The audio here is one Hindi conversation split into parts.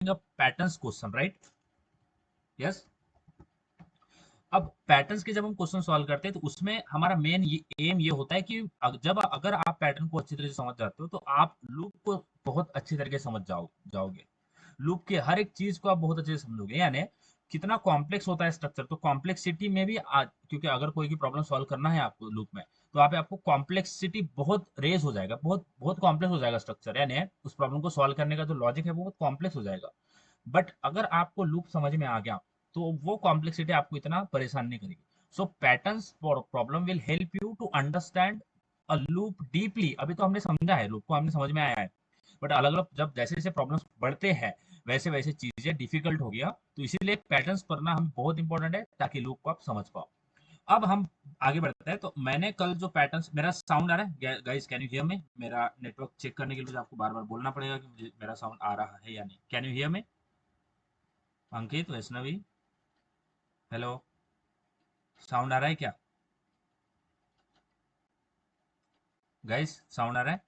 a patterns question, right? Yes. अब पैटर्न्स के जब हम क्वेश्चन सॉल्व करते हैं तो उसमें हमारा मेन एम ये होता है कि अगर आप पैटर्न को अच्छी तरह से समझ जाते हो तो आप लूप को बहुत अच्छी तरीके से समझ जाओगे। लूप के हर एक चीज को आप बहुत अच्छे से समझोगे, यानी कितना कॉम्प्लेक्स होता है स्ट्रक्चर, तो कॉम्प्लेक्सिटी में भी क्योंकि अगर कोई भी प्रॉब्लम सॉल्व करना है आपको लूप में, तो आपको कॉम्प्लेक्सिटी बहुत रेज हो जाएगा, बहुत बहुत कॉम्प्लेक्स हो जाएगा स्ट्रक्चर, यानी उस प्रॉब्लम को सॉल्व करने का जो लॉजिक है वो बहुत कॉम्प्लेक्स हो जाएगा। बट अगर आपको लूप समझ में आ गया तो वो कॉम्प्लेक्सिटी आपको इतना परेशान नहीं करेगी। So patterns problem will help you to understand a loop deeply. अभी तो हमने समझा है, लूप को हमने समझ में आया है, बट अलग अलग जब जैसे जैसे प्रॉब्लम्स बढ़ते हैं वैसे वैसे चीजें डिफिकल्ट हो गया, तो इसीलिए पैटर्न्स पढ़ना हमें बहुत इंपॉर्टेंट है ताकि लूप को आप समझ पाओ। अब हम आगे बढ़ते हैं। तो मैंने कल जो पैटर्न्स, मेरा साउंड आ रहा है गाइस, कैन यू हियर मी? मेरा नेटवर्क चेक करने के लिए मुझे आपको बार बार बोलना पड़ेगा कि मुझे मेरा साउंड आ रहा है या नहीं। Can you hear me? Ankit, Vaishnavi, hello, sound आ रहा है क्या गाइस? साउंड आ रहा है?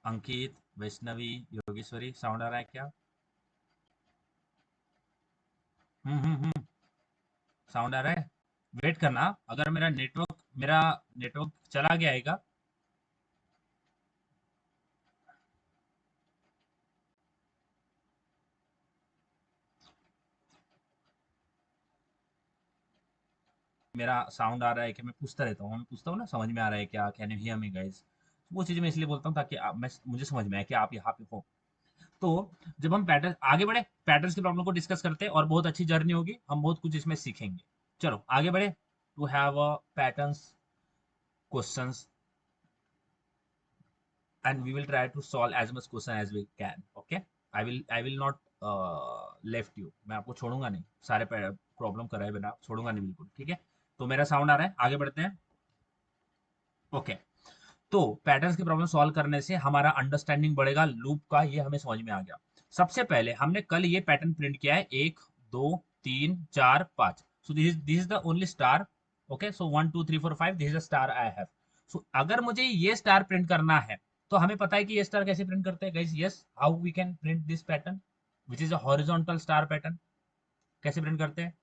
अंकित, वैष्णवी, योगेश्वरी, साउंड आ रहा है क्या? हम्म। साउंड आ रहा है? वेट करना, अगर मेरा नेटवर्क चला गया है मेरा साउंड आ रहा है कि मैं पूछता रहता हूँ, मैं पूछता हूँ ना समझ में आ रहा है क्या, can you hear me guys? वो चीज़ मैं इसलिए बोलता हूँ ताकि मुझे समझ में आए कि आप यहाँ पे हो। तो जब हम पैटर्न आगे बढ़े, पैटर्न्स की प्रॉब्लम को डिस्कस करते हैं और बहुत अच्छी जर्नी होगी, हम बहुत कुछ इसमें सीखेंगे। चलो आगे बढ़े। To have a patterns questions and we will try to solve as much question as we can. Okay, I will not left you, मैं आपको छोड़ूंगा नहीं, सारे प्रॉब्लम कराए बिना छोड़ूंगा नहीं बिल्कुल, ठीक है? तो मेरा साउंड आ रहा है, आगे बढ़ते हैं। ओके, तो पैटर्न्स की प्रॉब्लम सॉल्व करने से हमारा अंडरस्टैंडिंग बढ़ेगा लूप का, ये हमें समझ में आ गया। सबसे पहले हमने कल ये पैटर्न प्रिंट किया है, 1 2 3 4 5। So this is the only star. Okay, so 1 2 3 4 5, this is the star I have. So अगर मुझे ये स्टार प्रिंट करना है तो हमें पता है कि ये स्टार कैसे प्रिंट करते हैं guys. Yes, how we can print this pattern which is a horizontal star pattern. कैसे प्रिंट करते हैं?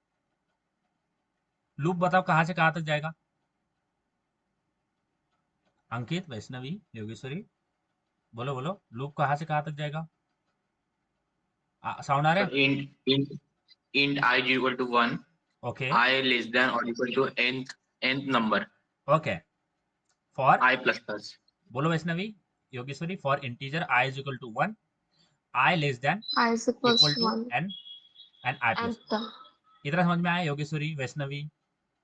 लूप बताओ कहां से कहां तक जाएगा? अंकित, वैष्णवी, योगेश्वरी, बोलो बोलो, लूप कहां से कहां तक जाएगा? साउंड आ रहा So है? int I is equal to 1, okay I less than or equal to nth number, okay, for, I plus plus, बोलो Vaishnavi, Yogeshwari, for integer I is equal to 1, I less than I is equals equal to to 1 N, and I plus and plus. इतना समझ में आया योगेश्वरी, वैष्णवी,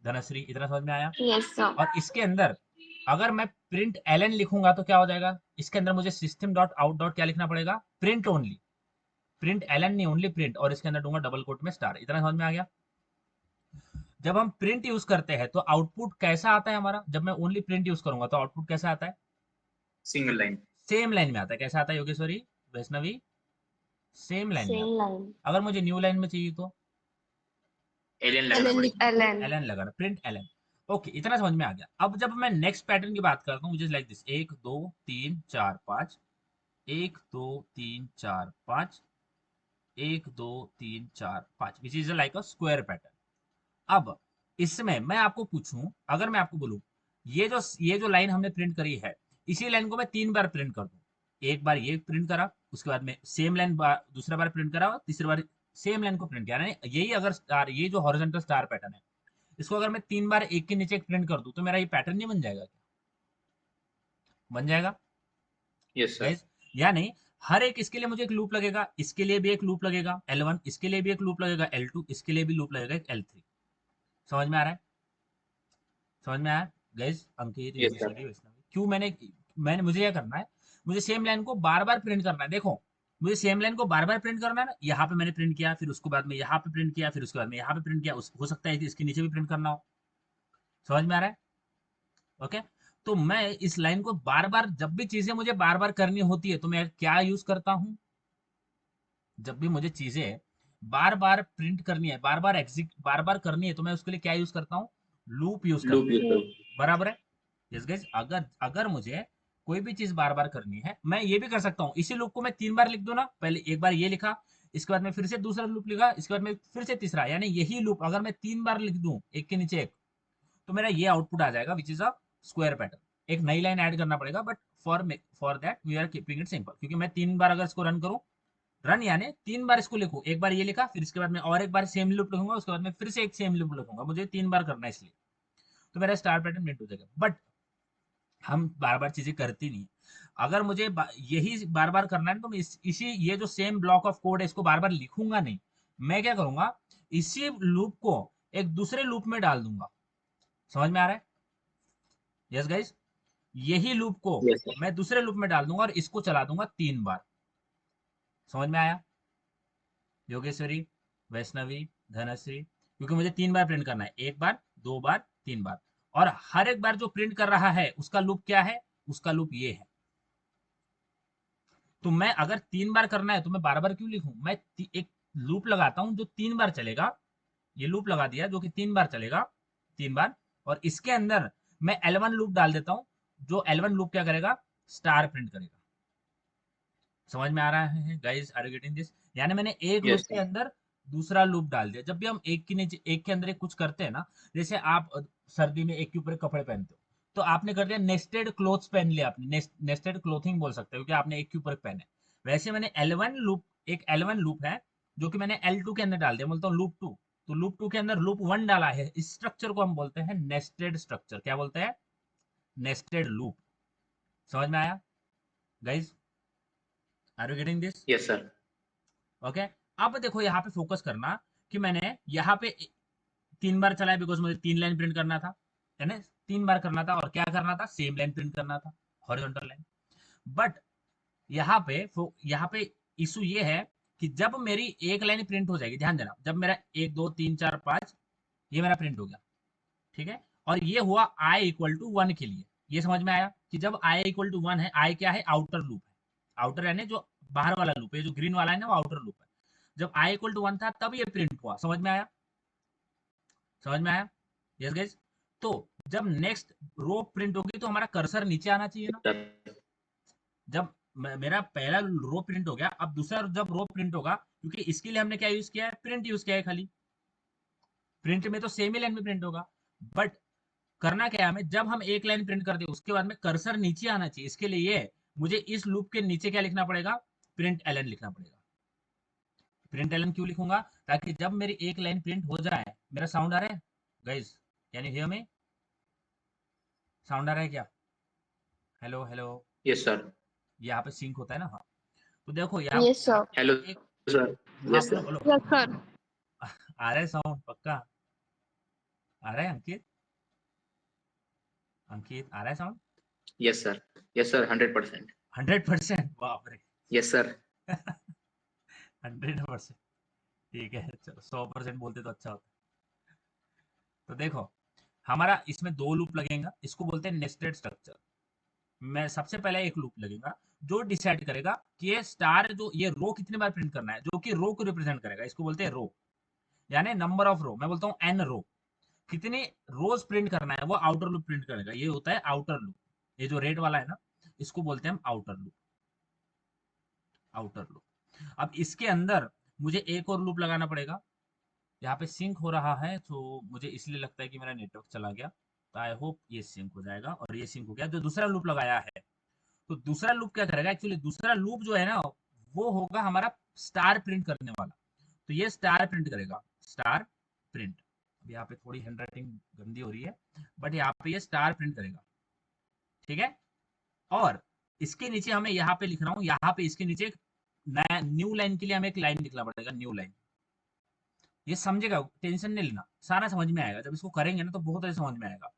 धनश्री, इतना समझ में आया? yes sir. और इसके अंदर अगर मैं प्रिंट एल एन लिखूंगा तो क्या हो जाएगा? इसके अंदर मुझे सिस्टम डॉट आउट डॉट क्या लिखना पड़ेगा? Print only, print L N नहीं, ओनली प्रिंट, और इसके अंदर दूंगा डबल कोट में स्टार। इतना समझ में आ गया? जब हम प्रिंट यूज करते हैं तो आउटपुट कैसा आता है हमारा? जब मैं ओनली प्रिंट यूज करूंगा तो आउटपुट कैसा आता है? single line, सेम लाइन में आता है। कैसा आता है योगेश्वरी, वैष्णवी? सेम लाइन में Same आता है। line. अगर मुझे न्यू लाइन में चाहिए तो ln लगाना पड़ेगा। ln. एल एन लगाना, प्रिंट एल एन। ओके, इतना समझ में आ गया। अब जब मैं नेक्स्ट पैटर्न की बात करता हूँ, मुझे like this, 1 2 3 4 5, 1 2 3 4 5, 1 2 3 4 5, which is like a square pattern. अब इसमें मैं आपको पूछूं, अगर मैं आपको बोलूं ये जो लाइन हमने प्रिंट करी है, इसी लाइन को मैं 3 बार प्रिंट कर दूं। एक बार ये प्रिंट करा, उसके बाद में सेम लाइन दूसरा बार प्रिंट करा, और तीसरी बार सेम लाइन को प्रिंट किया, यानी यही अगर स्टार, ये जो हॉरिजॉन्टल स्टार पैटर्न है, इसको अगर मैं 3 बार एक के नीचे एक प्रिंट कर दूं तो मेरा ये पैटर्न नहीं बन जाएगा क्या? बन जाएगा Yes sir. गाइस? यानी हर एक, इसके लिए मुझे एक लूप लगेगा, इसके लिए भी एक लूप लगेगा L1, इसके लिए भी एक लूप लगेगा L2, इसके लिए भी लूप लगेगा एक L3। समझ में आ रहा है? समझ में आया गाइस? अंकित, Yes sir. योगेश्वरी, वैष्णवी, क्यों मैंने मुझे क्या करना है? मुझे सेम लाइन को बार बार प्रिंट करना है। देखो, मुझे सेम लाइन को बार बार प्रिंट करना है ना, यहाँ पे मैंने प्रिंट किया, फिर उसके बाद में यहाँ पे प्रिंट किया, फिर उसके बाद में यहाँ पे प्रिंट किया, हो सकता है कि इसके नीचे भी प्रिंट करना हो। समझ में आ रहा है? ओके, तो मैं इस लाइन को बार बार, जब भी चीजें मुझे बार बार करनी होती है तो मैं क्या यूज करता हूं? जब भी मुझे चीजें बार बार प्रिंट करनी है, बार बार करनी है, तो मैं उसके लिए क्या यूज करता हूँ? लूप यूज Loop करता हूँ। use करो। बराबर है? यस गाइस, अगर अगर मुझे कोई भी चीज बार बार करनी है, मैं ये भी कर सकता हूँ, इसी लूप को मैं 3 बार लिख दूं ना, पहले एक बार ये लिखा, इसके बाद में फिर से दूसरा लूप लिखा, इसके बाद में फिर से तीसरा, यानी यही लूप अगर मैं 3 बार लिख दूं एक के नीचे एक, तो मेरा ये आउटपुट आ जाएगा which is a square pattern. एक नई लाइन ऐड करना पड़ेगा, but for that we are keeping it simple, क्योंकि मैं 3 बार अगर इसको रन करूं, रन यानी 3 बार इसको लिखूं, एक बार ये लिखा, फिर इसके बाद में और एक बार सेम लूप लिखूंगा, उसके बाद में फिर से एक सेम लूप लिखूंगा, मुझे 3 बार करना है इसलिए, तो मेरा स्टार पैटर्न प्रिंट हो जाएगा। बट हम बार बार चीजें करती नहीं, अगर मुझे यही बार बार करना है तो मैं इसी ये जो सेम ब्लॉक ऑफ कोड है इसको बार बार लिखूंगा नहीं, मैं क्या करूंगा, इसी लूप को एक दूसरे लूप में डाल दूंगा। समझ में आ रहा है? यस गाइस, यही लूप को Yes, sir. मैं दूसरे लूप में डाल दूंगा और इसको चला दूंगा 3 बार। समझ में आया योगेश्वरी, वैष्णवी, धनश्री? क्योंकि मुझे 3 बार प्रिंट करना है, 1 बार, 2 बार, 3 बार, और हर एक बार जो प्रिंट कर रहा है उसका लूप क्या है, उसका लूप ये है। तो मैं अगर 3 बार करना है तो मैं बार बार क्यों लिखूं, मैं एक लूप लगाता हूं जो 3 बार चलेगा, ये लूप लगा दिया जो कि 3 बार चलेगा, 3 बार, और इसके अंदर मैं L1 लूप डाल देता हूं, जो L1 लूप क्या करेगा, स्टार प्रिंट करेगा। समझ में आ रहा है guys, are you getting this? यानी मैंने एक लूप Yes, के sir. अंदर दूसरा लूप डाल दिया। जब भी हम एक के नीचे एक के अंदर एक कुछ करते हैं ना, जैसे आप सर्दी में एक के ऊपर एक कपड़े पहनते हो, तो आपने कर दिया नेस्टेड क्लोथ्स पहन लिया आपने, नेस्टेड क्लोथिंग बोल सकते हो, क्योंकि आपने एक के ऊपर एक पहने। वैसे मैंने L1 लूप, एक L1 लूप है जो कि मैंने L2 के अंदर डाल दिया, बोलता हूँ लूप 2, तो लूप 2 के अंदर लूप 1 डाला है। इस स्ट्रक्चर को हम बोलते हैं नेस्टेड स्ट्रक्चर। क्या बोलते हैं? Nested loop. समझ में आया guys? Are you getting this? Yes, sir. Okay. अब देखो यहाँ पे फोकस करना कि मैंने यहाँ पे 3 बार चलाया बिकॉज मुझे 3 लाइन प्रिंट करना था, है ना? 3 बार करना था, और क्या करना था, सेम लाइन प्रिंट करना था, हॉरिजॉन्टल लाइन। बट यहाँ पे इशू ये है कि जब मेरी एक लाइन प्रिंट हो जाएगी, ध्यान देना, जब मेरा 1 2 3 4 5 ये मेरा प्रिंट हो गया, ठीक है, और ये हुआ i इक्वल टू 1 के लिए, ये समझ में आया कि जब i इक्वल टू 1 है, i क्या है, आउटर लूप है, आउटर यानी जो बाहर वाला लूप है, जो ग्रीन वाला है ना वो आउटर लूप है। जब i इक्वल टू 1 था तब ये प्रिंट हुआ। समझ में आया? समझ में आया? Yes guys. तो जब नेक्स्ट रो प्रिंट होगी तो हमारा कर्सर नीचे आना चाहिए ना। Sir. जब मेरा पहला रो प्रिंट हो गया, अब दूसरा जब रो प्रिंट होगा, क्योंकि इसके लिए हमने क्या यूज किया है, प्रिंट यूज किया है खाली, प्रिंट में तो सेम ही लाइन में प्रिंट होगा। बट करना क्या है हमें, जब हम एक लाइन प्रिंट कर दे उसके बाद में कर्सर नीचे आना चाहिए, इसके लिए ये मुझे इस लूप के नीचे क्या लिखना पड़ेगा, प्रिंट एलन लिखना पड़ेगा। प्रिंट एलन क्यों लिखूंगा, ताकि जब मेरी एक लाइन प्रिंट हो जाए, मेरा साउंड आ रहा है guys, can you hear me? Sound आ रहा है क्या? Hello hello? Yes, sir. यहाँ पे सिंक होता है ना, हाँ। तो देखो यहाँ Yes, sir. Hello, एक, sir. हाँ Yes, बोलो sir. बोलो, Yes, sir. आ रहा है साउंड पक्का? आ रहा है अंकित? अंकित आ रहा है sound? Yes, sir. Yes, sir. 100%. 100%? बाप रे! Yes, sir. 100%? ठीक है, चलो 100% बोलते तो अच्छा होता। तो देखो हमारा इसमें 2 लूप लगेगा, इसको बोलते हैं नेस्टेड स्ट्रक्चर। मैं सबसे पहले एक लूप लगेगा जो डिसाइड करेगा कि ये स्टार, जो ये रो कितनी बार प्रिंट करना है, जो कि रो को रिप्रेजेंट करेगा, इसको बोलते हैं रो, यानी नंबर ऑफ रो। मैं बोलता हूँ एन रो, कितनी रोज प्रिंट करना है वो आउटर लूप प्रिंट करेगा, ये होता है आउटर लूप। ये जो रेड वाला है ना, इसको बोलते हैं हम आउटर लूप, आउटर लूप। अब इसके अंदर मुझे एक और लूप लगाना पड़ेगा। यहाँ पे सिंक हो रहा है तो मुझे इसलिए लगता है कि मेरा नेटवर्क चला गया, तो आई होप ये सिंक हो जाएगा, और ये सिंक हो गया। जो दूसरा लूप लगाया है, तो दूसरा लूप क्या करेगा, एक्चुअली दूसरा लूप जो है ना वो होगा हमारा स्टार प्रिंट करने वाला। तो ये स्टार प्रिंट करेगा, स्टार प्रिंट। अब यहाँ पे थोड़ी हैंड राइटिंग गंदी हो रही है, बट यहाँ पे ये स्टार प्रिंट करेगा, ठीक है। और इसके नीचे हमें यहाँ पे लिख रहा हूँ, यहाँ पे इसके नीचे एक नया न्यू लाइन के लिए हमें एक लाइन लिखना पड़ेगा, न्यू लाइन। ये समझेगा, टेंशन नहीं लेना, सारा समझ में आएगा, जब इसको करेंगे ना तो बहुत अच्छे समझ में आएगा।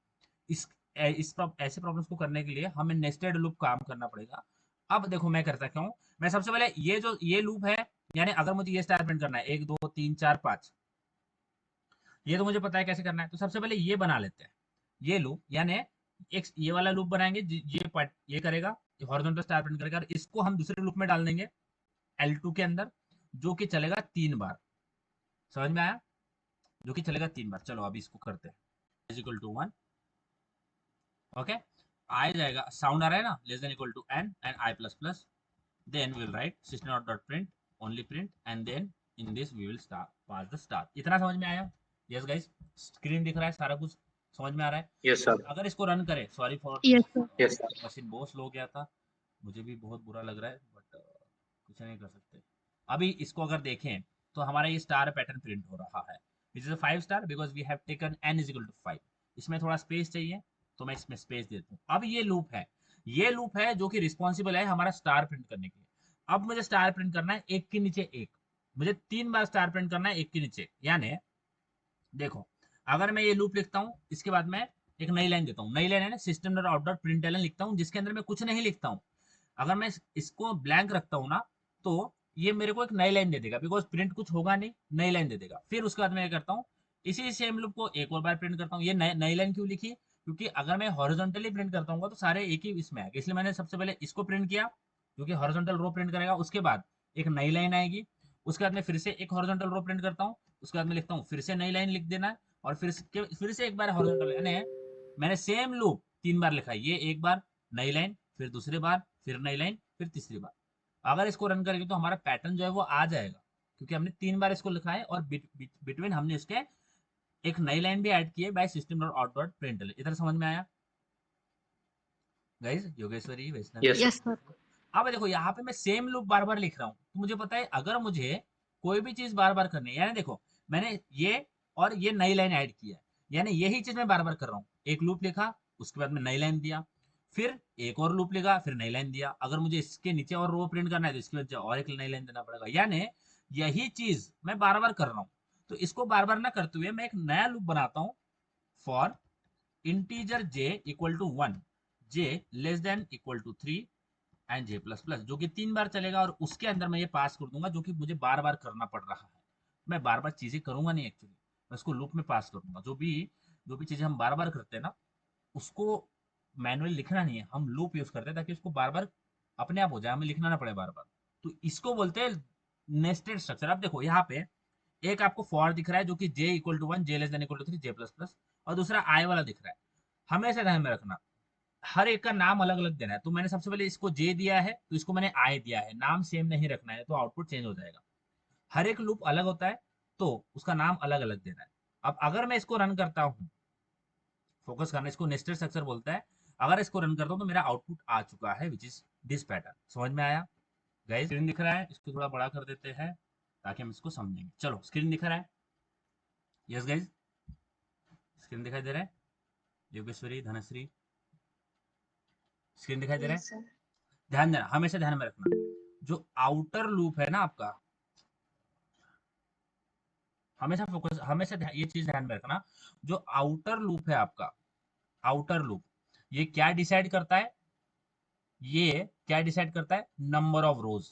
ऐसे प्रॉब्लम्स को करने के लिए हमें नेस्टेड लूप काम करना पड़ेगा। अब देखो मैं करता क्या हूँ, मैं सबसे पहले ये लूप है, यानी अगर मुझे ये स्टार प्रिंट करना है 1 2 3 4 5, ये तो मुझे पता है कैसे करना है, तो सबसे पहले ये बना लेते हैं, ये लूप, यानी एक ये वाला लूप बनाएंगे, ये पार्ट ये करेगा, हॉरिजॉन्टल स्टार प्रिंट करेगा, और इसको हम दूसरे लूप में डाल देंगे L2 के अंदर, जो कि चलेगा 3 बार। समझ में आया? जो कि चलेगा 3 बार। चलो अभी इसको करते हैं, इक्वल टू 1, ओके। आई जाएगा, साउंड आ रहा है ना, less than equal to N and I plus plus, then will write system dot dot print only print and then in this we will star pass the star. इतना समझ में आया? यस गाइस, स्क्रीन दिख रहा है, सारा कुछ समझ में आ रहा है? Yes, sir. अगर इसको रन करें, sorry for Yes, sir. Yes, sir. Machine बहुत स्लो गया था, मुझे भी बहुत बुरा लग रहा है, बट कुछ नहीं कर सकते। अभी इसको अगर देखें तो हमारा ये स्टार पैटर्न प्रिंट हो रहा है, which is a 5 star because we have taken n is equal to 5। इसमें थोड़ा स्पेस चाहिए तो मैं इसमें स्पेस देता हूँ। अब ये लूप है, ये लूप है जो कि रिस्पॉन्सिबल है हमारा स्टार प्रिंट करने के लिए। अब मुझे स्टार प्रिंट करना है एक के नीचे एक, मुझे 3 बार स्टार प्रिंट करना है एक के नीचे। यानी देखो, अगर मैं ये लूप लिखता हूँ, इसके बाद मैं एक नई लाइन देता हूँ, नई लाइन है ना, system dot out dot println लिखता हूँ, जिसके अंदर मैं कुछ नहीं लिखता हूँ। अगर मैं इसको ब्लैंक रखता हूँ ना, तो ये मेरे को एक नई लाइन दे देगा, बिकॉज प्रिंट कुछ होगा नहीं, नई लाइन दे देगा। फिर उसके बाद मैं क्या करता हूँ, इसी सेम लूप को एक और बार प्रिंट करता हूँ। ये नई लाइन क्यों लिखी? क्योंकि अगर मैं हॉरिजॉन्टली प्रिंट करता हूँ तो सारे एक ही इसमें आएगा, इसलिए मैंने सबसे पहले इसको प्रिंट किया, क्योंकि हॉरिजॉन्टल रो प्रिंट करेगा। उसके बाद एक नई लाइन आएगी, उसके बाद मैं फिर से एक हॉरिजॉन्टल रो प्रिंट करता हूँ, उसके बाद मैं लिखता हूँ फिर से नई लाइन लिख देना है, और फिर से एक बार हॉरिजॉन्टल, यानी मैंने सेम लूप 3 बार लिखा है। ये एक बार नई लाइन, फिर दूसरी बार, फिर नई लाइन, फिर तीसरी बार। अगर इसको रन करेंगे तो हमारा पैटर्न जो है वो आ जाएगा, क्योंकि हमने 3 बार इसको लिखा है, और बिटवीन हमने इसके एक नई लाइन भी ऐड की है by system dot out dot println. इधर समझ में आया guys? Yogeshwari, Vaishnavi? Yes, sir. Yes, sir. अब देखो, यहाँ पे मैं सेम लूप बार बार लिख रहा हूँ, तो मुझे पता है अगर मुझे कोई भी चीज बार बार करनी है, यानी देखो मैंने ये और ये नई लाइन ऐड किया है, यानी यही चीज मैं बार बार कर रहा हूँ। एक लूप लिखा, उसके बाद में नई लाइन दिया, फिर एक और लूप लिखा, फिर नई लाइन दिया। अगर मुझे इसके नीचे और रो प्रिंट करना है तो इसकी वजह और एक नई लाइन देना पड़ेगा, यानी यही चीज मैं बार बार कर रहा हूँ। तो इसको बार बार ना करते हुए मैं एक नया लूप बनाता हूँ, for integer j equal to 1, j less than equal to 3 and J plus plus, जो कि 3 बार चलेगा, और उसके अंदर मैं ये पास कर दूंगा, जो कि मुझे बार बार करना पड़ रहा है। मैं बार बार चीजें करूंगा नहीं एक्चुअली, मैं उसको लूप में पास करूंगा। जो भी चीजें हम बार बार करते हैं ना, उसको मैनुअली लिखना नहीं है, हम लूप यूज करते हैं ताकि उसको बार बार अपने आप हो जाए, हमें लिखना ना पड़े बार बार। तो इसको बोलते हैं नेस्टेड स्ट्रक्चर। अब देखो यहाँ पे एक आपको फॉर दिख रहा है जो कि j equal to 1, j less than equal to 3, j plus plus, और दूसरा आई वाला दिख रहा है। हमेशा ध्यान में रखना, हर एक का नाम अलग अलग देना है। तो मैंने सबसे पहले इसको जे दिया है, तो इसको मैंने आई दिया है, नाम सेम नहीं रखना है, तो आउटपुट चेंज हो जाएगा। हर एक लूप अलग होता है, तो उसका नाम अलग अलग देना है। अब अगर मैं इसको रन करता हूँ, फोकस करना, इसको नेस्टेड स्ट्रक्चर बोलता है। अगर इसको रन करता हूँ तो मेरा आउटपुट आ चुका है, विच इज दिस पैटर्न। समझ में आया गाइस? स्क्रीन दिख रहा है, इसको थोड़ा बड़ा कर देते हैं ताकि हम इसको समझेंगे। चलो, स्क्रीन दिख रहा है? यस गाइस, स्क्रीन दिखाई दे रहा है? योगेश्वरी, धनश्री, स्क्रीन दिखाई दे रहा है? Yes, sir. ध्यान देना, हमेशा ध्यान में रखना, जो आउटर लूप है ना आपका, हमेशा ये चीज ध्यान में रखना, जो आउटर लूप है आपका, आउटर लूप, ये क्या डिसाइड करता है? ये क्या डिसाइड करता है? नंबर ऑफ रोज।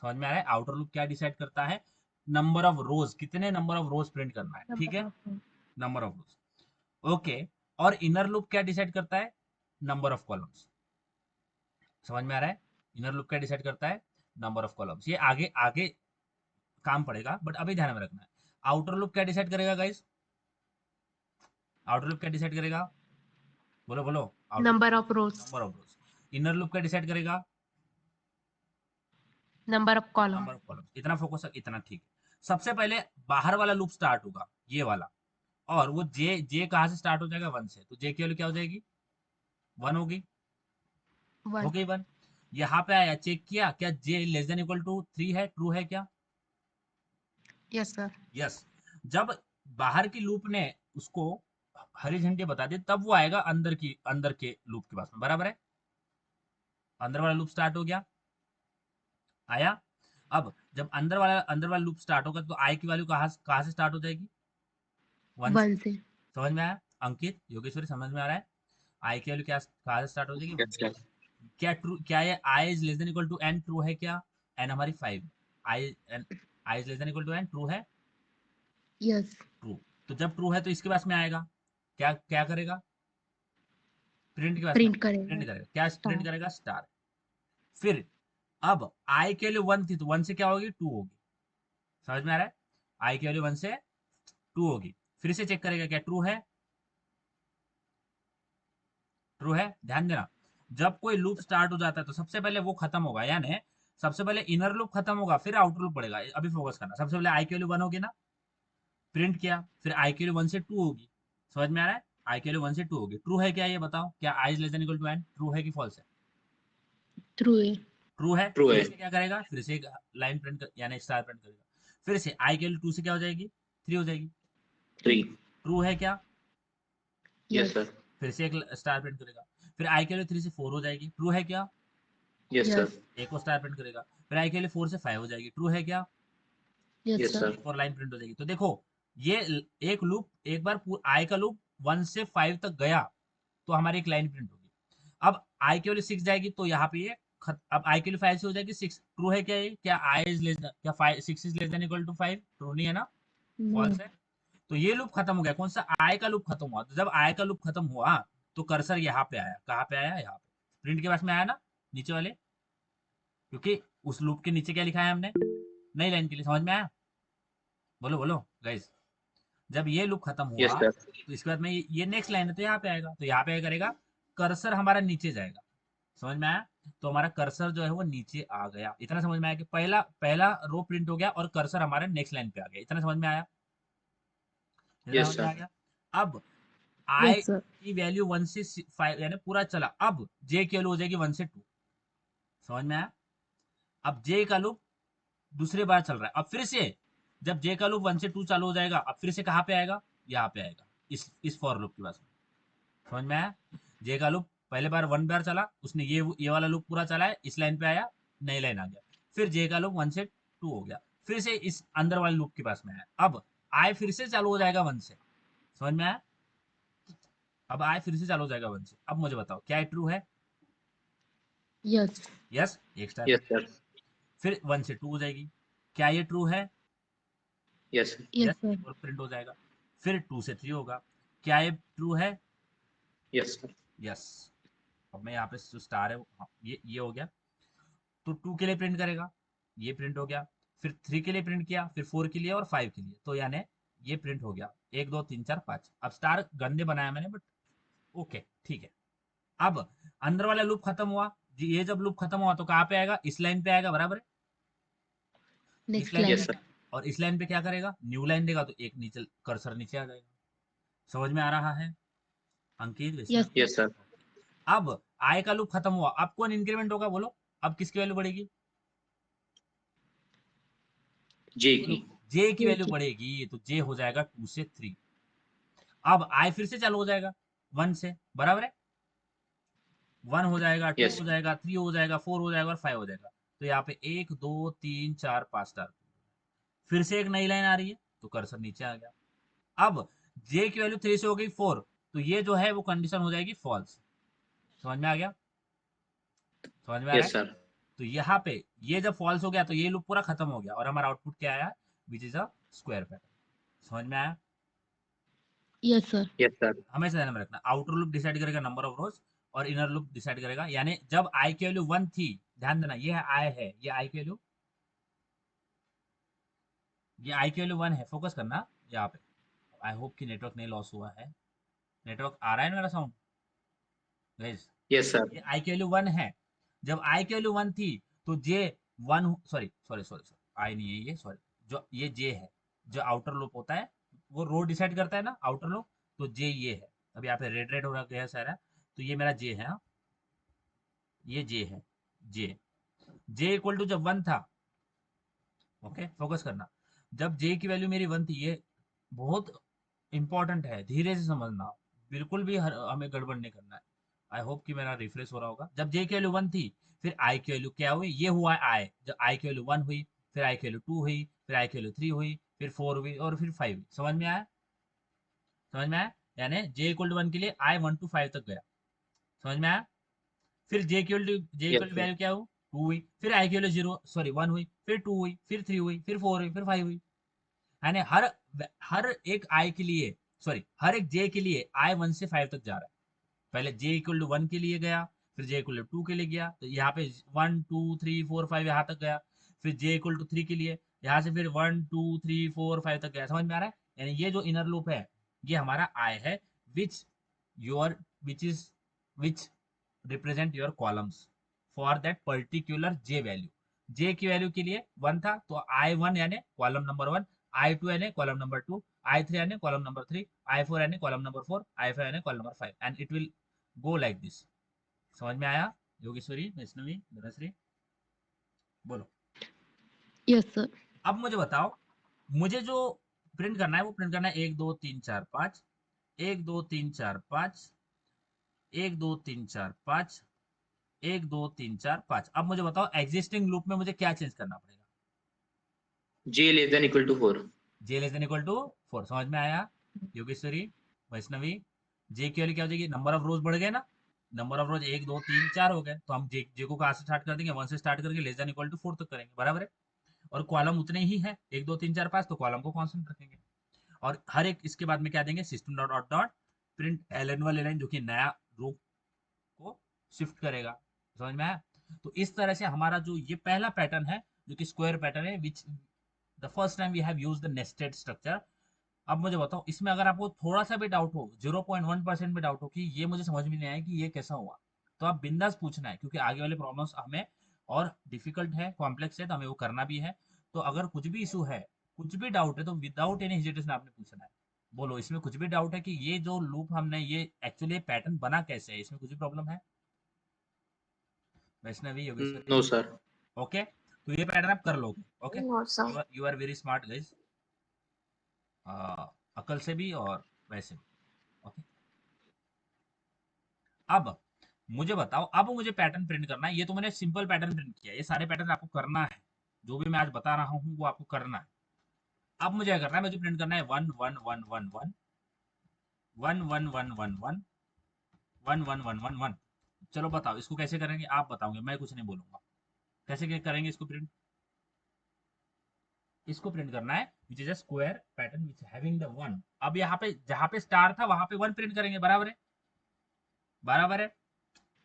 समझ में आ रहा है? आउटर लूप क्या डिसाइड करता है? नंबर ऑफ रोज, कितने नंबर ऑफ रोज प्रिंट करना है, ठीक Number है? of rows. Number of rose, okay. और इनर लूप क्या डिसाइड करता है? Number of columns. समझ में आ रहा है? इनर लूप क्या डिसाइड करता है? Number of columns. ये आगे आगे काम पड़ेगा, बट अभी ध्यान में रखना है। आउटर लूप क्या डिसाइड करेगा गाइस? आउटर लूप क्या डिसाइड करेगा? बोलो बोलो। Outer Number of rows. Number of rose. Inner loop क्या डिसाइड करेगा? Number of column. Number of columns. इतना फोकस, इतना ठीक है। सबसे पहले बाहर वाला लूप स्टार्ट होगा, ये वाला, और वो जे कहाँ से स्टार्ट हो जाएगा? 1 से। तो जे की वैल्यू क्या हो जाएगी? 1 होगी, हो 1. गई 1। यहाँ पे आया, चेक किया, क्या जे लेस देन इक्वल टू 3 है? ट्रू है क्या? Yes, sir. यस। जब बाहर की लूप ने उसको हरी झंडी बता दी, तब वो आएगा अंदर के लूप के पास में, बराबर है? अंदर वाला लूप स्टार्ट हो गया, आया। अब जब अंदर वाला लूप स्टार्ट होगा तो आई की वैल्यू कहाँ से स्टार्ट हो जाएगी? 1 से। 1 से. समझ में आया? अंकित, योगेश्वरी, समझ में आ रहा है? आई की वैल्यू क्या कहाँ से स्टार्ट हो जाएगी? 1 Yes, से। sir. क्या ट्रू, क्या ये i is less than equal to n true है क्या? एन हमारी 5, i is less than equal to n true है? Yes. ट्रू। तो जब ट्रू है तो इसके पास में आएगा, क्या क्या करेगा? प्रिंट के पास में Print प्रिंट करेगा. करेगा, क्या प्रिंट Star. करेगा? स्टार। फिर अब आई के लिए 1 थी, तो 1 से क्या होगी? 2 होगी। समझ में आ रहा है? आई की वैल्यू 1 से 2 होगी। फिर से चेक करेगा, क्या ट्रू है? ट्रू है, ध्यान देना। जब कोई लूप स्टार्ट हो जाता है तो सबसे पहले वो खत्म होगा, यानी सबसे पहले इनर लूप खत्म होगा, फिर आउटर लूप पड़ेगा। अभी फोकस करना, सबसे पहले आई की वैल्यू 1 होगी ना, प्रिंट किया, फिर आई की वैल्यू 1 से 2 होगी। समझ में आ रहा है? आई की वैल्यू 1 से 2 होगी। ट्रू है क्या ये बताओ, क्या i is less than equal to n? True है कि फॉल्स है? True है। ट्रू है। ट्रू फिर है। से क्या करेगा, फिर से एक लाइन प्रिंट कर, यानी स्टार प्रिंट करेगा। फिर से आई की वैल्यू 2 से क्या हो जाएगी, 3 हो जाएगी। 3। ट्रू है क्या? Yes Yes। सर। फिर से एक स्टार प्रिंट करेगा। फिर आई की वैल्यू 3 से 4 हो जाएगी। ट्रू है क्या? Yes Yes। सर। एक और स्टार प्रिंट करेगा। फिर आई की वैल्यू 4 से 5 हो जाएगी। ट्रू है क्या? Yes yes sir। सर। एक और लाइन प्रिंट हो जाएगी। तो देखो, ये एक लूप, एक बार आई का लूप 1 से 5 तक गया तो हमारी एक लाइन प्रिंट होगी। अब आई की वैल्यू 6 जाएगी तो यहाँ पे ये अब आई की वैल्यू 5 से हो जाएगी 6। ट्रू है क्या ये? क्या आई इज लेस, क्या 5 6 is less than equal to 5? True नहीं है ना, No। फॉल्स है। तो ये लूप खत्म हो गया। कौन सा? आई का लूप खत्म हुआ। तो जब आई का लूप खत्म हुआ तो कर्सर यहाँ पे आया। कहाँ पे आया? यहाँ पे प्रिंट के पास में आया ना, नीचे वाले, क्योंकि उस लूप के नीचे क्या लिखा है हमने, नई लाइन के लिए। समझ में आया? बोलो बोलो गाइस। जब ये लूप खत्म यस हुआ सर। तो इसके बाद में ये नेक्स्ट लाइन है, तो यहाँ पे आएगा। तो यहाँ पे क्या करेगा, कर्सर हमारा नीचे जाएगा। समझ में आया? तो हमारा कर्सर जो है वो नीचे आ गया। इतना समझ में आया कि पहला पहला रो प्रिंट हो गया और कर्सर हमारे नेक्स्ट लाइन पे आ गया। इतना समझ में आया? इतना यस समझ में आ सर। गया? अब आई Yes sir। की वैल्यू 1 से 5 यानी पूरा चला। अब जे की वैल्यू हो जाएगी 1 से 2। समझ में आया? अब जे का लूप दूसरी बार चल रहा है। अब फिर से जब जे का लूप 1 से 2 चालू हो जाएगा, अब फिर से कहाँ पे आएगा, यहाँ पे आएगा, इस फॉर लूप के पास में। समझ में आया? जे का लूप पहले बार 1 बार चला, उसने ये वाला लूप पूरा चला है, इस लाइन पे आया, नई लाइन आ गया। फिर जे का लूप 1 से 2 हो गया, फिर से इस अंदर वाले लूप के पास में आया। अब आई फिर से चालू हो जाएगा 1 से। समझ में आया? अब आई फिर से चालू हो जाएगा 1 से। अब मुझे बताओ क्या ट्रू है? Yes। यस, एक स्टार यस प्रिंट सर। करेगा। फिर 1 से 2 हो जाएगी। क्या ये ट्रू है? Yes sir. Yes yes, sir। एक और प्रिंट हो जाएगा। फिर 2 से 3 होगा। क्या ये ट्रू है? Yes sir. यस। अब मैं यहाँ पे जो स्टार है हाँ, ये हो गया। तो 2 के लिए प्रिंट करेगा, ये प्रिंट हो गया। फिर 3 के लिए प्रिंट किया, फिर 4 के लिए और 5 के लिए, तो यानी ये प्रिंट हो गया। 1 2 3 4 5। अब स्टार गंदे बनाया मैंने, बट ओके ठीक है। अब अंदर वाला लूप खत्म हुआ ये जब लूप खत्म हुआ तो कहाँ पे आएगा, इस लाइन पे आएगा, बराबर है? इस Next लाइन पे line। यस आएगा। सर। और इस लाइन पे क्या करेगा, न्यू लाइन देगा, तो एक नीचे कर्सर नीचे आ जाएगा। समझ में आ रहा है अंकित, Yes विस्मय? sir। Yes sir. अब आई का लूप खत्म हुआ, अब कौन इंक्रीमेंट होगा बोलो? अब किसकी वैल्यू बढ़ेगी जे बोलो? की। जे की वैल्यू Okay। बढ़ेगी, तो जे हो जाएगा 2 से 3। अब आई फिर से चालू हो जाएगा 1 से, बराबर है? 1 हो जाएगा, 2 यस। हो जाएगा, 3 हो जाएगा, 4 हो जाएगा और 5 हो जाएगा। तो यहाँ पे 1 2 3 4 5 स्टार। फिर से एक नई लाइन आ रही है, तो कर्सर नीचे आ गया। अब जे की वैल्यू 3 से हो गई 4, तो ये जो है वो कंडीशन हो जाएगी फॉल्स। समझ में आ गया? समझ में आ रहा है? Yes sir. तो यहाँ पे ये जब फॉल्स हो गया तो ये लूप पूरा खत्म हो गया और हमारा आउटपुट क्या आया, विच इज अ स्क्वायर पैटर्न। समझ में आया? Yes sir। Yes sir. हमेशा ध्यान में रखना, आउटर लूप डिसाइड करेगा नंबर ऑफ रोज और इनर लूप डिसाइड करेगा। यानी जब आई की वैल्यू 1 थी, ध्यान देना, ये आई है, ये आई की वैल्यू, ये आई की वैल्यू 1 है। फोकस करना यहाँ पे। आई होप कि नेटवर्क नहीं लॉस हुआ है। नेटवर्क आ रहा है ना मेरा साउंड गाइस? Yes sir. ये आई की वैल्यू 1 है। जब आई की वैल्यू 1 थी तो जे 1, सॉरी सॉरी सॉरी सॉरी, आई नहीं है ये, सॉरी, जो ये जे है, जो आउटर लूप होता है वो रो डिसाइड करता है ना, आउटर लूप। तो जे ये है। अब यहाँ पे रेड रेड हो रहा है सारा, तो ये मेरा जे है। हाँ, ये जे है, जे। जे इक्वल टू जब 1 था, ओके फोकस करना, जब जे की वैल्यू मेरी 1 थी, ये बहुत इंपॉर्टेंट है, धीरे से समझना, बिल्कुल भी हमें गड़बड़ नहीं करना है। आई होप कि मेरा रिफ्रेश हो रहा होगा। जब जे की वैल्यू 1 थी, फिर आई की वैल्यू क्या हुई, ये हुआ आई। जब आई की वैल्यू 1 हुई, फिर आई की वैल्यू 2 हुई, फिर आई की वैल्यू 3 हुई, फिर 4 हुई और फिर 5 हुई। समझ में आया? समझ में आया? यानी जे इक्वल टू 1 के लिए आई 1 to 5 तक गया। समझ में आया? फिर जे यस इक्वल सर। वैल्यू क्या हुई, 2 हुई। फिर आई की वैल्यू 0 सॉरी 1 हुई, फिर 2 हुई, फिर 3 हुई, फिर 4 हुई, फिर 5 हुई। यानी हर हर एक आई के लिए, सॉरी हर एक जे के लिए आई 1 से 5 तक जा रहा है। पहले जे इक्वल टू 1 के लिए गया, फिर जे इक्वल टू 2 के लिए गया, तो यहाँ पे 1 2 3 4 5 यहाँ तक गया। फिर जे इक्वल टू 3 के लिए, यहाँ से फिर 1 2 3 4 5 तक गया। समझ में आ रहा है? यानी ये जो इनर लूप है, ये हमारा आई है, which your which is which represent your columns for that particular j value. j की वैल्यू के लिए 1 था तो i1 यानी कॉलम नंबर 1, i2 यानी कॉलम नंबर 2, i3 यानी कॉलम नंबर 3, i4 यानी कॉलम नंबर 4, i5 यानी column number 5 and it will go like this. समझ में आया योगेश्वरी, वैष्णवी, धनश्री? बोलो। Yes sir. अब मुझे बताओ, मुझे जो प्रिंट करना है वो प्रिंट करना है 1 2 3 4 5, 1 2 3 4 5, 1 2 3 4 5, 1 2 3 4 5। अब मुझे बताओ एग्जिस्टिंग लूप में मुझे क्या चेंज करना पड़ेगा? j less than equal to 4। j less than equal to 4। समझ में आया योगेश्वरी, वैष्णवी? j की वैल्यू क्या हो जाएगी? नंबर ऑफ रोज बढ़ गए ना, नंबर ऑफ रोज 1 2 3 4 हो गए, तो हम j को कहाँ से स्टार्ट कर देंगे? 1 से स्टार्ट करके लेस देन इक्वल टू 4 तक करेंगे, बराबर है? और कॉलम उतने ही है 1 2 3 4 5, तो कॉलम को कांस्टेंट रखेंगे और हर एक इसके बाद में क्या देंगे? System dot dot dot print ln1 जो कि नया रो को शिफ्ट करेगा। समझ में आया? तो इस तरह से हमारा जो ये पहला पैटर्न है जो कि स्क्वायर पैटर्न है, which the first time we have used the nested structure. अब मुझे बताओ, इसमें अगर आपको थोड़ा सा भी डाउट हो, 0.1% भी डाउट हो कि ये मुझे समझ में नहीं आया कि ये कैसा हुआ, तो आप बिंदास पूछना है, क्योंकि आगे वाले प्रॉब्लम्स हमें और डिफिकल्ट है, कॉम्प्लेक्स है, तो हमें वो करना भी है। तो अगर कुछ भी इशू है, कुछ भी डाउट है, तो विदाउट एनी हेजिटेशन आपने पूछना है। बोलो, इसमें कुछ भी डाउट है कि ये जो लूप हमने ये एक्चुअली पैटर्न बना कैसे है, इसमें कुछ भी प्रॉब्लम है? Vaishnavi, Yogeshwari? No sir. Okay, तो ये पैटर्न आप कर लोगे। Okay, No, sir. You are very smart guys, अकल से भी और वैसे भी। ओके, अब मुझे बताओ, अब मुझे पैटर्न प्रिंट करना है। ये तो मैंने सिंपल पैटर्न प्रिंट किया, ये सारे पैटर्न आपको करना है, जो भी मैं आज बता रहा हूँ वो आपको करना है। अब मुझे क्या करना है? मुझे प्रिंट करना है 1 1 1 1 1 1 1 1 1 1 1 1 1 1 1। चलो बताओ इसको कैसे करेंगे, आप बताओगे, मैं कुछ नहीं बोलूंगा। कैसे करेंगे इसको प्रिंट? इसको प्रिंट करना है which is a square pattern which having the 1। अब यहाँ पे जहाँ पे स्टार था वहां पे 1 प्रिंट करेंगे, बराबर है? बराबर है?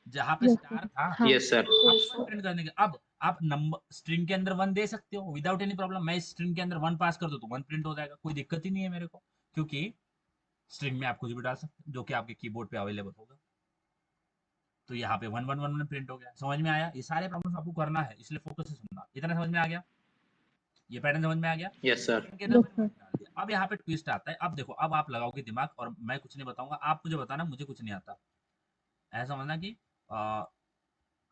जहाँ पे यस स्टार सर। था हाँ। Yes sir. आप 1 प्रिंट कर देंगे। अब आप नंबर स्ट्रिंग के अंदर 1 दे सकते हो विदाउट एनी प्रॉब्लम। मैं स्ट्रिंग के अंदर 1 पास कर दूं तो 1 प्रिंट हो जाएगा, कोई दिक्कत ही नहीं है मेरे को, क्योंकि स्ट्रिंग में आप कुछ भी डाल सकते हैं जो कि आपके कीबोर्ड पे अवेलेबल होगा। तो यहाँ पे 1 1 1 1 प्रिंट हो गया। समझ में आया? ये सारे प्रॉब्लम्स आपको करना है, इसलिए फोकस से सुनना। इतना समझ में आ गया? ये पैटर्न समझ में आ गया? Yes sir. स्ट्रिंग के अंदर यस मैंने सर। 1 डाल दिया। अब यहाँ पे ट्विस्ट आता है। अब देखो, अब आप लगाओगे दिमाग और मैं कुछ नहीं बताऊंगा, आप मुझे बताना मुझे कुछ नहीं आता। ऐसा समझना कि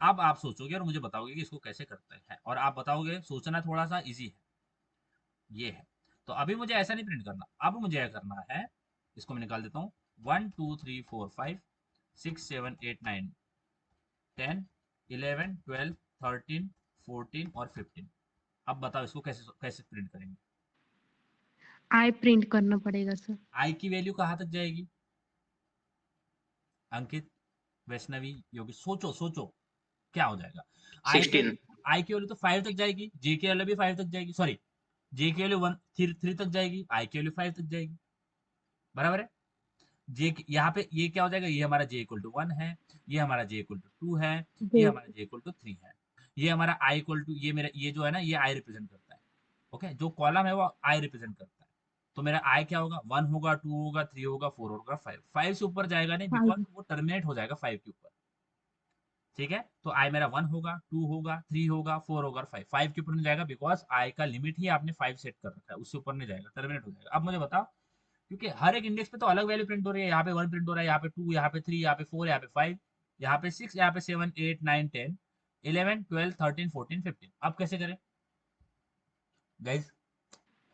अब आप सोचोगे और मुझे बताओगे कि इसको कैसे करते हैं, और आप बताओगे। सोचना थोड़ा सा इजी है, ये है। तो अभी मुझे ऐसा नहीं प्रिंट करना, अब मुझे क्या करना है, इसको मैं निकाल देता हूँ। 1 2 3 4 5 6 7 8 9 10 11 12 13 14 और 15। अब बताओ इसको कैसे कैसे प्रिंट करेंगे? आई प्रिंट करना पड़ेगा सर। आई की वैल्यू कहाँ तक जाएगी? अंकित, वैष्णवी, योगी, सोचो सोचो क्या हो जाएगा? आई की 16। आई की वैल्यू तो 5 तक जाएगी, जे की वैल्यू भी 5 तक जाएगी, सॉरी जे की वैल्यू 1 3 तक जाएगी, आई की वैल्यू 5 तक जाएगी, बराबर है? जे यहाँ पे ये क्या हो जाएगा? ये हमारा जे इक्वल टू 1 है, ये हमारा जे इक्वल टू 2 है, ये जे हमारा जे इक्वल टू 3 है, ये हमारा आई इक्वल टू, ये मेरा ये जो है ना, ये आई रिप्रेजेंट करता है। ओके, जो कॉलम है वो आई रिप्रेजेंट करता है। तो मेरा आई क्या होगा? 1 होगा, 2 होगा, 3 होगा, 4 होगा, 5 से ऊपर जाएगा नहीं, बिकॉज 5। वो टर्मिनेट हो जाएगा 5 के ऊपर। ठीक है, तो आई मेरा 1 होगा, 2 होगा, 3 होगा, 4 होगा और 5 के ऊपर नहीं जाएगा, बिकॉज आई का लिमिट ही आपने 5 सेट कर रखा है, उससे ऊपर नहीं जाएगा, टर्मिनेट हो जाएगा। अब मुझे बताओ, क्योंकि हर एक इंडेक्स पे तो अलग वैल्यू प्रिंट हो रही है। यहाँ पे 1 प्रिंट हो रहा है, यहाँ पे 2, यहाँ पे 3, यहाँ पे 4, यहाँ पे 5, यहाँ पे 6, यहाँ पे 7 8 9 10 11 12 13 14 15। अब कैसे करें गाइज?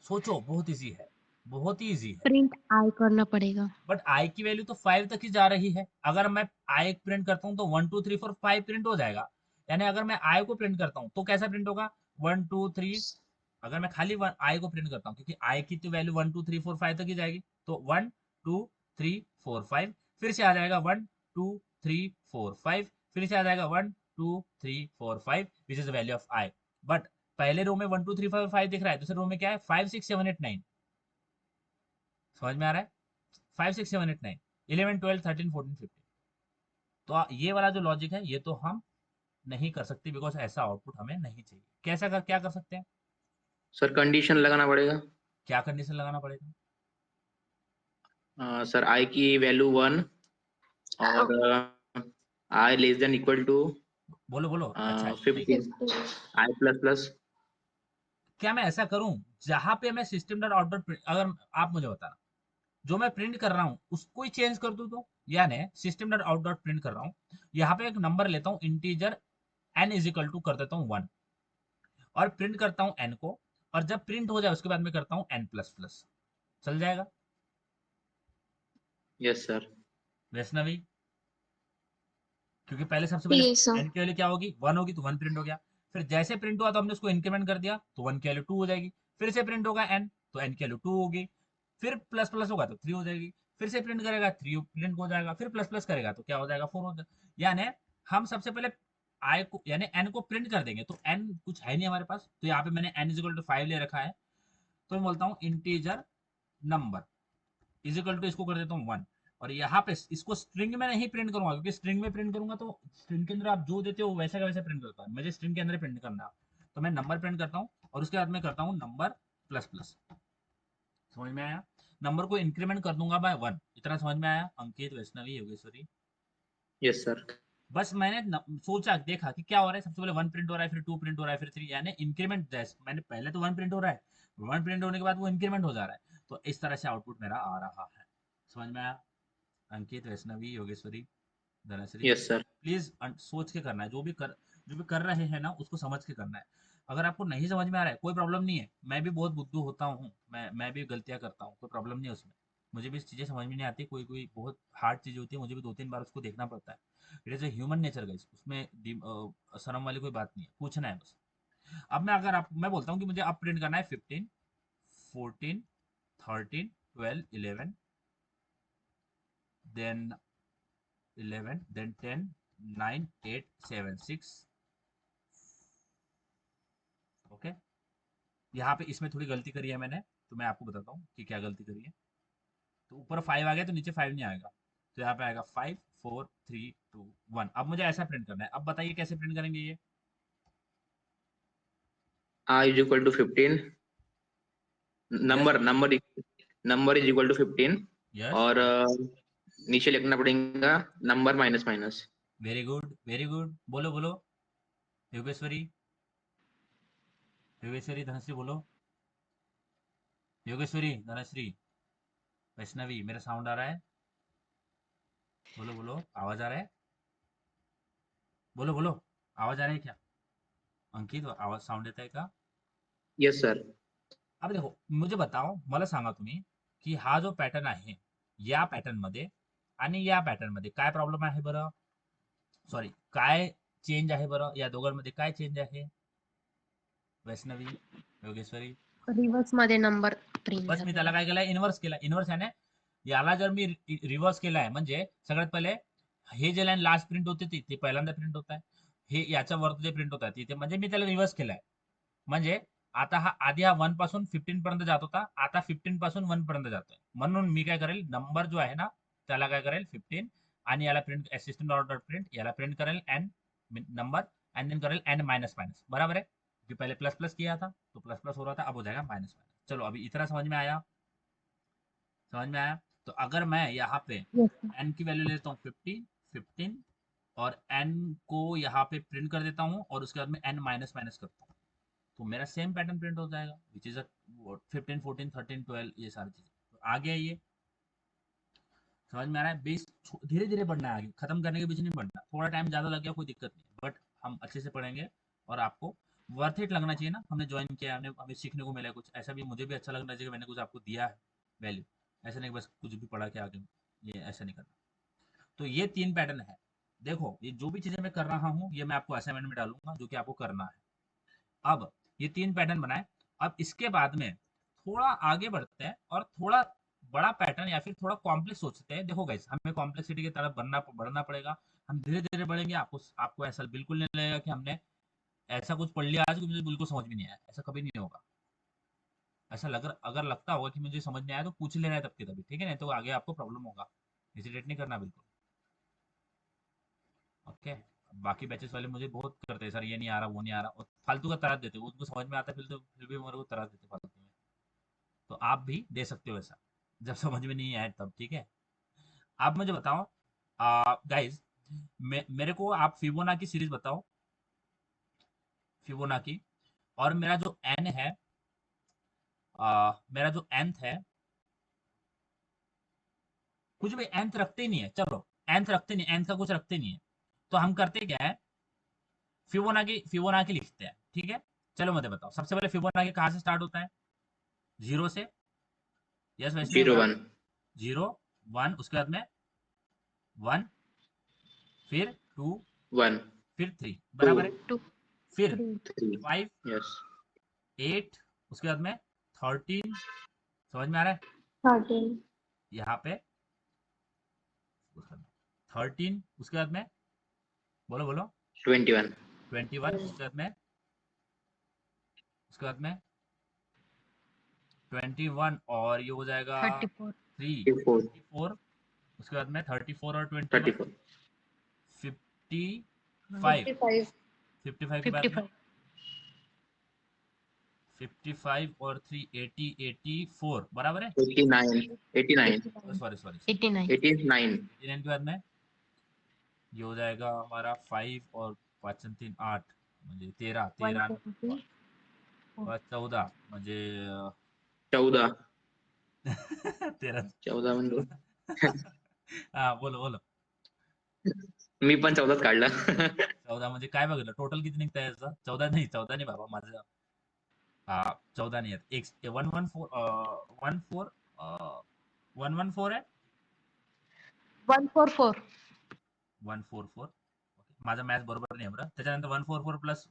सोचो, बहुत इजी है, बहुत ही इजी है। प्रिंट आई करना पड़ेगा। बट आई की वैल्यू तो 5 तक ही जा रही है। अगर मैं आई प्रिंट करता हूँ तो 1 2 3 4 5 प्रिंट हो जाएगा। यानी अगर मैं आई को प्रिंट करता हूँ तो कैसा प्रिंट होगा? 1 2 3। अगर मैं खाली आई को प्रिंट करता हूँ, क्योंकि आई की तो वैल्यू 1 2 3 4 5 तक ही जाएगी, तो 1 2 3 4 5 फिर से आ जाएगा 1 2 3 4 5 फिर से आ जाएगा 1 2 3 4 5 which is the value of I. But पहले रो में 1 2 3 4 5 दिख रहा है, दूसरे रो में क्या है? 5 6 7 8 9। समझ में आ रहा है? 5 6 7 8 9 11 12 13 14 15। तो ये वाला जो लॉजिक है ये तो हम नहीं कर सकते, बिकॉज ऐसा आउटपुट हमें नहीं चाहिए। क्या कर सकते हैं? सर कंडीशन लगाना पड़ेगा। क्या कंडीशन लगाना पड़ेगा? सर आई की वैल्यू 1 और I less than equal to बोलो बोलो, अच्छा है, सही है। 15 I plus plus क्या मैं ऐसा करूं जहां पे मैं सिस्टम डॉट आउट डॉट, अगर आप मुझे बताना जो मैं प्रिंट कर रहा हूँ उसको ही चेंज कर दूं तो, यानी system dot out dot print कर रहा हूँ, यहाँ पे एक नंबर लेता हूँ integer n is equal to कर देता हूँ 1 और प्रिंट करता हूँ n को, और जब प्रिंट हो जाए उसके बाद में करता हूँ n प्लस प्लस, चल जाएगा? yes sir वैष्णवी, क्योंकि पहले सबसे पहले Yes, sir. n की वैल्यू क्या होगी, 1 होगी, तो 1 प्रिंट हो गया। फिर जैसे प्रिंट हुआ तो हमने उसको इंक्रीमेंट कर दिया, तो 1 की वैल्यू 2 हो जाएगी। फिर से प्रिंट होगा n, तो n की वैल्यू 2 होगी। फिर प्लस प्लस होगा तो 3 हो जाएगी। फिर से प्रिंट करेगा 3 प्रिंट हो जाएगा। फिर प्लस प्लस करेगा तो क्या हो जाएगा, 4 हो जाएगा। यानी हम सबसे पहले आई को यानी n को प्रिंट कर देंगे, तो n कुछ है नहीं हमारे पास, तो यहाँ पे मैंने n इज इक्वल टू 5 ले रखा है, तो मैं बोलता हूँ integer number is equal to, इसको कर देता हूँ 1। और यहाँ पे इसको स्ट्रिंग में नहीं प्रिंट करूंगा, क्योंकि स्ट्रिंग में प्रिंट करूंगा तो स्ट्रिंग के अंदर आप जो देते हो वैसा का वैसा प्रिंट करता है, मुझे स्ट्रिंग के अंदर प्रिंट करना है। तो मैं नंबर प्रिंट करता हूँ और उसके बाद में करता हूँ नंबर प्लस प्लस। समझ में आया? नंबर को इंक्रीमेंट कर दूंगा बाय 1। इतना समझ में आया अंकित, वैष्णवी, योगेश्वरी? yes sir बस मैंने सोचा देखा कि क्या हो रहा है, सबसे पहले 1 प्रिंट हो रहा है, फिर 2 प्रिंट हो रहा है, फिर 3, यानी इंक्रीमेंट जैसे मैंने पहले तो 1 प्रिंट हो रहा है, 1 प्रिंट होने के बाद वो इंक्रीमेंट हो जा रहा है, तो इस तरह से आउटपुट मेरा आ रहा है। समझ में आया Ankit, Vaishnavi, Yogeshwari, Dhanashree? yes sir please सोच के करना है, जो भी कर रहे हैं ना उसको समझ के करना है। अगर आपको नहीं समझ में आ रहा है कोई प्रॉब्लम नहीं है, मैं भी बहुत बुद्धू होता हूँ, मैं भी गलतियां करता हूँ, कोई प्रॉब्लम नहीं है उसमें। मुझे भी चीजें समझ में नहीं आती, कोई कोई बहुत हार्ड चीज होती है, मुझे भी 2-3 बार उसको देखना पड़ता है। It is a human nature guys, उसमें शर्म वाली कोई बात नहीं है, पूछना है बस। अब मैं अगर आप मैं बोलता हूँ कि मुझे अब प्रिंट करना है 15 14 13 12 11, देन 11, then 10 9 8 7 6। ओके, यहाँ पे इसमें थोड़ी गलती करी है मैंने, तो मैं आपको बताता हूँ कि क्या गलती करी है। तो ऊपर 5 आ गया तो नीचे 5 नहीं आएगा, तो यहाँ पे आएगा 5 4 3 2 1। अब मुझे ऐसा प्रिंट करना है, अब बताइए कैसे प्रिंट करेंगे ये? I is equal to 15 yes number is equal to 15 yes, और नीचे लिखना पड़ेगा number minus minus very good very good, बोलो बोलो, योगेश्वरी, योगेश्वरी, धनश्री बोलो, योगेश्वरी, धनश्री, वैष्णवी, मेरा साउंड आ रहा है? बोलो बोलो, आवाज आ रहा है? बोलो बोलो, आवाज आ रहा है क्या? अंकित, आवाज साउंड येत आहे का? yes sir अब देखो मुझे बताओ, मला सांगा तुम्ही की हा जो पॅटर्न आहे या पॅटर्न मध्ये आणि या पॅटर्न मध्ये काय प्रॉब्लेम आहे बरं? सॉरी, काय चेंज आहे बरं? या दोघांमध्ये काय चेंज आहे? वैष्णवी, योगेश्वरी? रिव्हर्स मध्ये नंबर प्रिंट बस मी त्याला झालेला. काय केलं, इन्व्हर्स केला. इन्व्हर्स आहे ना, याला जर मी रिव्हर्स केलाय म्हणजे सगळ्यात पहिले हे जे लाईन लास्ट प्रिंट होते ते पहिल्यांदा प्रिंट होत आहे, हे याच्या वरती जे प्रिंट होत आहे तिथे, म्हणजे मी त्याला रिव्हर्स केलाय. म्हणजे आता हा आधी हा 1 पासून 15 पर्यंत जात होता, आता 15 पासून 1 पर्यंत जातोय. म्हणून मी काय करेल, नंबर जो आहे ना त्याला काय करेल 15, आणि याला प्रिंट असिस्टंट डॉट प्रिंट, याला प्रिंट करेल एन नंबर, एंड देन करेल एन माइनस माइनस, बराबर है? क्योंकि पहले प्लस प्लस किया था तो प्लस प्लस हो रहा था, अब हो जाएगा माइनस माइनस। चलो अभी इतना समझ में आया? समझ में आया? तो अगर मैं यहाँ पे Yes, sir. एन की वैल्यू लेता हूँ 15 15 और एन को यहाँ पे प्रिंट कर देता हूँ और उसके बाद में एन माइनस माइनस करता हूँ, तो मेरा सेम पैटर्न प्रिंट हो जाएगा, विच इज 15 14 13 12, ये सारी चीजें तो आ गया। ये समझ में आ रहा है? बेस धीरे धीरे बढ़ना है, आगे खत्म करने के बीच नहीं बढ़ना, थोड़ा टाइम ज्यादा लग गया कोई दिक्कत नहीं, बट हम अच्छे से पढ़ेंगे और आपको वर्थ इट लगना चाहिए ना, हमने ज्वाइन किया, हमने हमें सीखने को मिला कुछ, ऐसा भी मुझे भी अच्छा लगना चाहिए कि मैंने कुछ आपको दिया है वैल्यू, ऐसा नहीं बस कुछ भी पढ़ा के आगे, ये ऐसा नहीं करना। तो ये 3 पैटर्न है। देखो ये जो भी चीजें मैं कर रहा हूँ ये मैं आपको असाइनमेंट में डालूंगा जो कि आपको करना है। अब ये 3 पैटर्न बनाए, अब इसके बाद में थोड़ा आगे बढ़ते हैं और थोड़ा बड़ा पैटर्न या फिर थोड़ा कॉम्प्लेक्स सोचते हैं। देखो गाइस, हमें कॉम्प्लेक्सिटी की तरफ बढ़ना पड़ेगा, हम धीरे धीरे बढ़ेंगे। आपको ऐसा बिल्कुल नहीं लगेगा कि हमने ऐसा कुछ पढ़ लिया आज कि मुझे बिल्कुल समझ में नहीं आया, ऐसा कभी नहीं होगा। ऐसा लग अगर लगता होगा कि मुझे समझ नहीं आया तो पूछ लेना है तब के तभी, ठीक है? नहीं तो आगे आपको प्रॉब्लम होगा, हेजिटेट नहीं करना बिल्कुल। ओके, बाकी बैचेस वाले मुझे बहुत करते हैं, सर ये नहीं आ रहा वो नहीं आ रहा, और फालतू का तरस देते हैं, उनको समझ में आता है फिर भी मेरे को तरस देते हैं फालतू में। तो आप भी दे सकते हो ऐसा, जब समझ में नहीं आए तब, ठीक है? आप मुझे बताओ गाइज, मेरे को आप फिबोनाची सीरीज बताओ, फिबोनाची। और मेरा जो एन है, मेरा जो nth है, कुछ भी nth रखते ही नहीं है, चलो nth रखते नहीं, nth का कुछ रखते नहीं है, तो हम करते क्या है, फिबोनाची लिखते हैं, ठीक है। चलो मुझे बताओ, सबसे पहले फिबोनाची कहाँ से स्टार्ट होता है? जीरो से। यस वैष्णवी जीरो बता। वन जीरो, वन, उसके बाद में वन, फिर टू, वन फिर थ्री, टू बराबर है। 2, फिर 3, थ्री फाइव, यस 8, उसके बाद में 13, समझ में आ रहा है? 13, यहाँ पे 13, उसके बाद में बोलो बोलो, 21 21, उसके बाद में 21, और ये हो जाएगा 34, 3, 34 34, उसके बाद में 34 और 21, 34 55, 55 55 के बाद में 55, 55 और 3, 80, 84, बराबर है। 89 89 सॉरी सॉरी, 89, 89 89 के बाद में ये हो जाएगा हमारा 5 और 5 and 3 8, म्हणजे 13, 13 170, 14, म्हणजे 14 13, 14 म्हणजे हा बोलो बोलो, मी पण 14च काढला 14 म्हणजे काय बघितलं टोटल किती निघतं याचं? 14 नाही बाबा माझं, हा 14 नाही आहेत, एक 114, 114 आहे, 144, 144, माझा मॅथ बरोबर नाही आहे बरं. त्याच्यानंतर 144 प्लस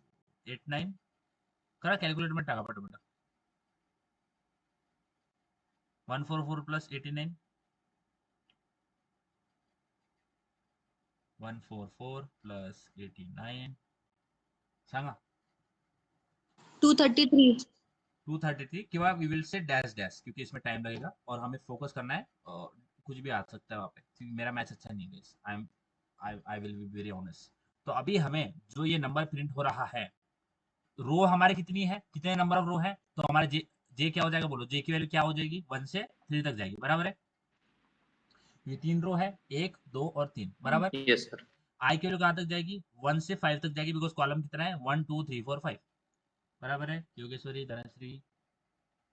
89, करा कॅल्क्युलेटर मध्ये टाका पटपट. 144 प्लस 89, 144 प्लस 89, सांगा. 233 233, किंवा we will say dash dash, क्योंकि इसमें टाइम लगेगा और हमें फोकस करना है, और कुछ भी आ सकता है वहाँ पे, क्योंकि मेरा मैच अच्छा नहीं है, I will be very honest. तो अभी हमें जो ये नंबर प्रिंट हो रहा है, रो हमारे कितनी है, कितने नंबर ऑफ रो है, तो हमारे जे जे क्या हो जाएगा बोलो, जे की वैल्यू क्या हो जाएगी, 1 से 3 तक जाएगी, बराबर है। ये 3 रो है, 1 2 और 3, बराबर। यस सर आई की वैल्यू कहाँ तक जाएगी, 1 से 5 तक जाएगी, बिकॉज कॉलम कितना है, 1 2 3 4 5, बराबर है योगेश्वरी धनश्री,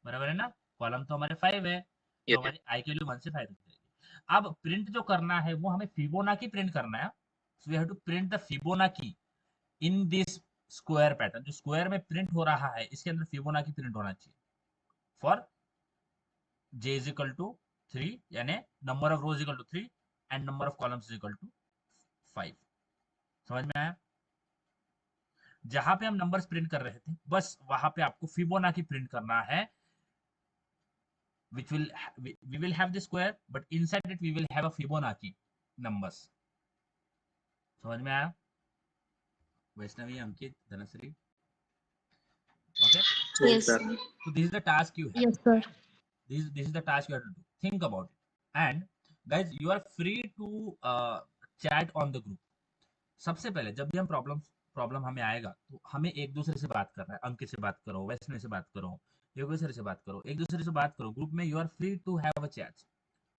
बराबर है ना। कॉलम तो हमारे 5 है, तो यस हमारी आई की वैल्यू 1 से 5 तक जाएगी। अब प्रिंट जो करना है वो हमें फिबोनाची प्रिंट करना है, so we have to print the Fibonacci in this square pattern. जो स्क्वायर में प्रिंट हो रहा है इसके अंदर फिबोनाची प्रिंट होना चाहिए, for j is equal to 3, यानी number of rows equal to 3 and number of columns equal to 5। समझ में आया? जहां पे हम नंबर्स प्रिंट कर रहे थे, बस वहां पे आपको फिबोनाची प्रिंट करना है, which will we will have the square, but inside it we will have a Fibonacci numbers. समझ में आया? Vaishnavi, Ankit, Dhanashree, okay? yes sir sir. So this is the task you have. yes sir, This is the task you have to do. Think about it. And guys, you are free to chat on the group. सबसे पहले जब भी हम प्रॉब्लम हमें आएगा, तो हमें एक दूसरे से बात करना है। अंकित से बात करो, वैष्णवी से बात करो, योगेश्वर से बात करो, एक दूसरे से बात करो ग्रुप में। You are free to have a chat.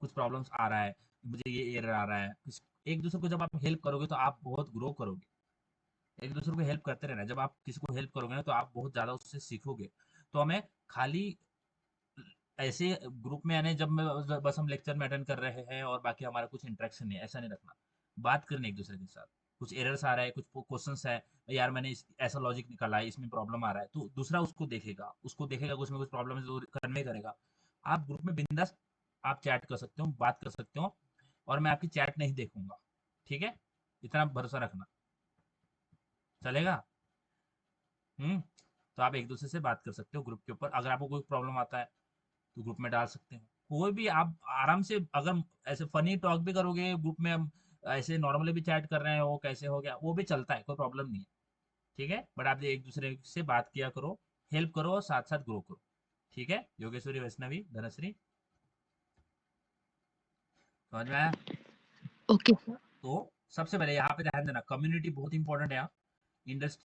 कुछ प्रॉब्लम्स आ रहा है, मुझे ये एरर आ रहा है, एक दूसरे को जब आप हेल्प करोगे तो आप बहुत ग्रो करोगे। एक दूसरे को हेल्प करते रहना, जब आप किसी को हेल्प करोगे ना तो आप बहुत ज्यादा उससे सीखोगे। तो हमें खाली ऐसे ग्रुप में आने, जब मैं बस हम लेक्चर में अटेंड कर रहे हैं और बाकी हमारा कुछ इंटरेक्शन नहीं है, ऐसा नहीं रखना। बात करनी एक दूसरे के साथ। कुछ एरर्स आ रहा है, कुछ क्वेश्चंस है, यार मैंने ऐसा लॉजिक निकाला है, इसमें प्रॉब्लम आ रहा है, तो दूसरा उसको देखेगा कि उसमें कुछ प्रॉब्लम है तो कन्वे करेगा। आप ग्रुप में बिंदास आप चैट कर सकते हो, बात कर सकते हो, और मैं आपकी चैट नहीं देखूंगा, ठीक है? इतना भरोसा रखना, चलेगा? तो आप एक दूसरे से बात कर सकते हो ग्रुप के ऊपर। अगर आपको कोई प्रॉब्लम आता है तो ग्रुप में डाल सकते हो। कोई भी आप आराम से, अगर ऐसे फनी टॉक भी करोगे ग्रुप में, हम ऐसे नॉर्मली भी चैट कर रहे हो, कैसे हो गया, वो भी चलता है, कोई प्रॉब्लम नहीं है, ठीक है। बट आप एक दूसरे से बात किया करो, हेल्प करो और साथ साथ ग्रो करो, ठीक है। योगेश्वरी, वैष्णवी, धनश्री, समझ में आया? okay sir. तो सबसे पहले यहाँ पे ध्यान देना, कम्युनिटी बहुत इंपॉर्टेंट है। इंडस्ट्री